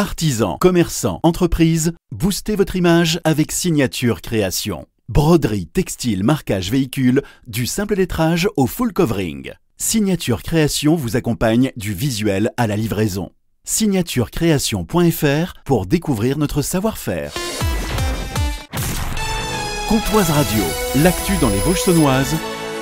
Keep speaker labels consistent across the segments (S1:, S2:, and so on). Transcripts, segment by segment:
S1: Artisans, commerçants, entreprises, boostez votre image avec Signature Création. Broderie, textile, marquage, véhicule, du simple lettrage au full covering. Signature Création vous accompagne du visuel à la livraison. Signaturecreation.fr pour découvrir notre savoir-faire. Comptoise Radio, l'actu dans les Vosges saunoises,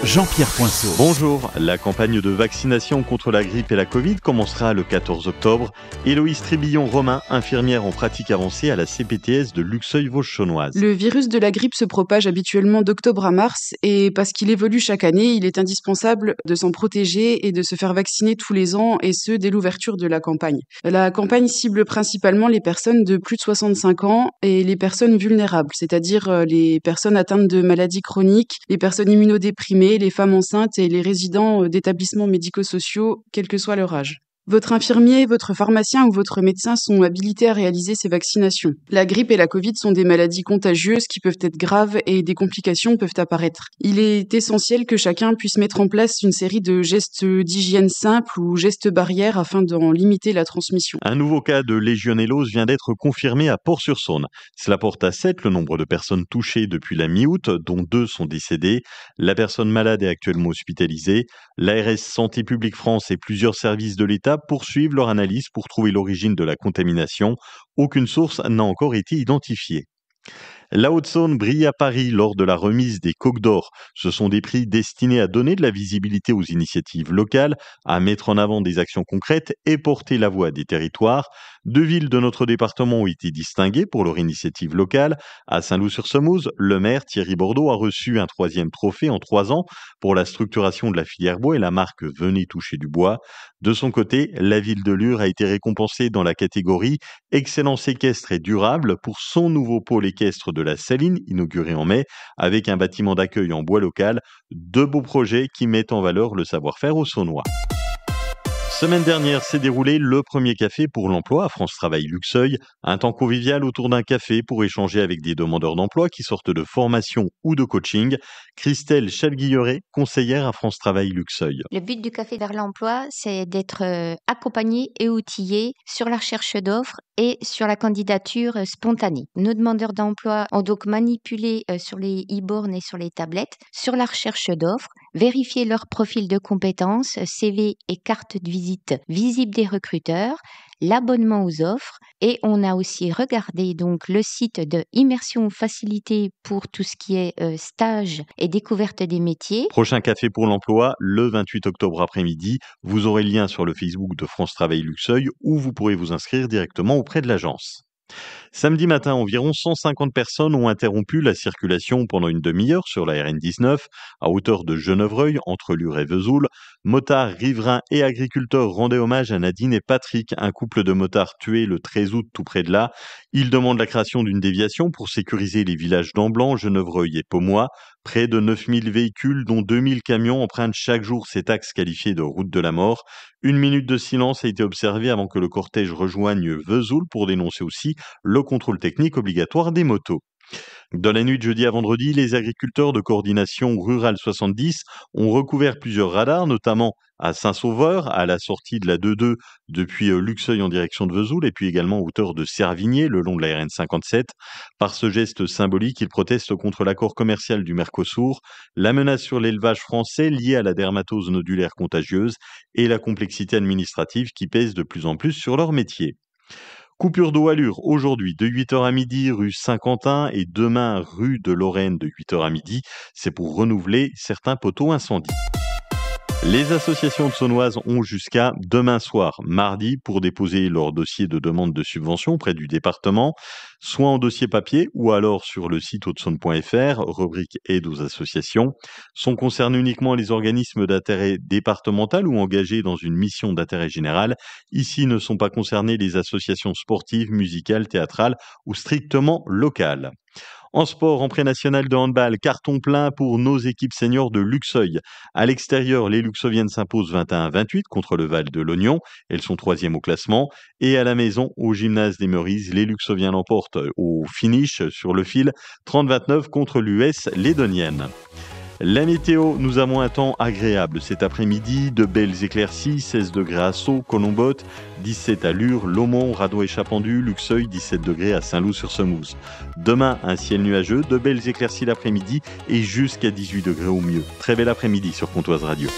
S1: Jean-Pierre Poinceau.
S2: Bonjour, la campagne de vaccination contre la grippe et la Covid commencera le 14 octobre. Héloïse Trébillon-Romain, infirmière en pratique avancée à la CPTS de Luxeuil-Vosges saunoise.
S3: Le virus de la grippe se propage habituellement d'octobre à mars et parce qu'il évolue chaque année, il est indispensable de s'en protéger et de se faire vacciner tous les ans et ce, dès l'ouverture de la campagne. La campagne cible principalement les personnes de plus de 65 ans et les personnes vulnérables, c'est-à-dire les personnes atteintes de maladies chroniques, les personnes immunodéprimées, les femmes enceintes et les résidents d'établissements médico-sociaux, quel que soit leur âge. Votre infirmier, votre pharmacien ou votre médecin sont habilités à réaliser ces vaccinations. La grippe et la Covid sont des maladies contagieuses qui peuvent être graves et des complications peuvent apparaître. Il est essentiel que chacun puisse mettre en place une série de gestes d'hygiène simples ou gestes barrières afin d'en limiter la transmission.
S2: Un nouveau cas de légionellose vient d'être confirmé à Port-sur-Saône. Cela porte à 7 le nombre de personnes touchées depuis la mi-août, dont 2 sont décédées. La personne malade est actuellement hospitalisée. L'ARS Santé publique France et plusieurs services de l'État poursuivent leur analyse pour trouver l'origine de la contamination. Aucune source n'a encore été identifiée. La Haute-Saône brille à Paris lors de la remise des Coques d'Or. Ce sont des prix destinés à donner de la visibilité aux initiatives locales, à mettre en avant des actions concrètes et porter la voix des territoires. 2 villes de notre département ont été distinguées pour leur initiative locale. À Saint-Loup-sur-Semouse, le maire Thierry Bordeaux a reçu un 3e trophée en 3 ans pour la structuration de la filière bois et la marque Venez toucher du bois. De son côté, la ville de Lure a été récompensée dans la catégorie Excellence équestre et durable pour son nouveau pôle équestre de la Saline, inauguré en mai, avec un bâtiment d'accueil en bois local. 2 beaux projets qui mettent en valeur le savoir-faire au Saunois. Semaine dernière s'est déroulé le premier café pour l'emploi à France Travail Luxeuil, un temps convivial autour d'un café pour échanger avec des demandeurs d'emploi qui sortent de formation ou de coaching. Christelle Chalguilleret, conseillère à France Travail Luxeuil.
S4: Le but du café vers l'emploi, c'est d'être accompagné et outillé sur la recherche d'offres et sur la candidature spontanée. Nos demandeurs d'emploi ont donc manipulé sur les e-bornes et sur les tablettes sur la recherche d'offres, vérifié leur profil de compétences, CV et carte de visite visible des recruteurs, l'abonnement aux offres et on a aussi regardé donc le site de Immersion Facilité pour tout ce qui est stage et découverte des métiers.
S2: Prochain café pour l'emploi, le 28 octobre après-midi. Vous aurez le lien sur le Facebook de France Travail Luxeuil où vous pourrez vous inscrire directement auprès de l'agence. Samedi matin, environ 150 personnes ont interrompu la circulation pendant une demi-heure sur la RN19 à hauteur de Genevreuil entre Lure et Vesoul. Motards, riverains et agriculteurs rendaient hommage à Nadine et Patrick, un couple de motards tués le 13 août tout près de là. Ils demandent la création d'une déviation pour sécuriser les villages d'Amblan, Genevreuil et Pomois. Près de 9000 véhicules, dont 2000 camions, empruntent chaque jour cet axe qualifié de route de la mort. 1 minute de silence a été observée avant que le cortège rejoigne Vesoul pour dénoncer aussi le contrôle technique obligatoire des motos. Dans la nuit de jeudi à vendredi, les agriculteurs de coordination rurale 70 ont recouvert plusieurs radars, notamment à Saint-Sauveur, à la sortie de la 2-2 depuis Luxeuil en direction de Vesoul, et puis également à hauteur de Servigné, le long de la RN57. Par ce geste symbolique, ils protestent contre l'accord commercial du Mercosur, la menace sur l'élevage français liée à la dermatose nodulaire contagieuse et la complexité administrative qui pèse de plus en plus sur leur métier. Coupure d'eau à Lure aujourd'hui de 8h à midi rue Saint-Quentin et demain rue de Lorraine de 8h à midi. C'est pour renouveler certains poteaux incendies. Les associations de saunoises ont jusqu'à demain soir, mardi, pour déposer leur dossier de demande de subvention auprès du département, soit en dossier papier ou alors sur le site hautesaône.fr, rubrique aide aux associations. Sont concernés uniquement les organismes d'intérêt départemental ou engagés dans une mission d'intérêt général. Ici ne sont pas concernées les associations sportives, musicales, théâtrales ou strictement locales. En sport, en pré-national de handball, carton plein pour nos équipes seniors de Luxeuil. À l'extérieur, les Luxeuviennes s'imposent 21-28 contre le Val de l'Oignon. Elles sont 3e au classement. Et à la maison, au gymnase des Meurises, les Luxeuviens l'emportent au finish sur le fil 30-29 contre l'US Lédonienne. La météo, nous avons un temps agréable cet après-midi, de belles éclaircies, 16 degrés à Sceaux, Colombotte, 17 à Lure, Lomont, Radeau et Chapendu, Luxeuil, 17 degrés à Saint-Loup-sur-Semouse. Demain, un ciel nuageux, de belles éclaircies l'après-midi et jusqu'à 18 degrés au mieux. Très bel après-midi sur Pontoise Radio.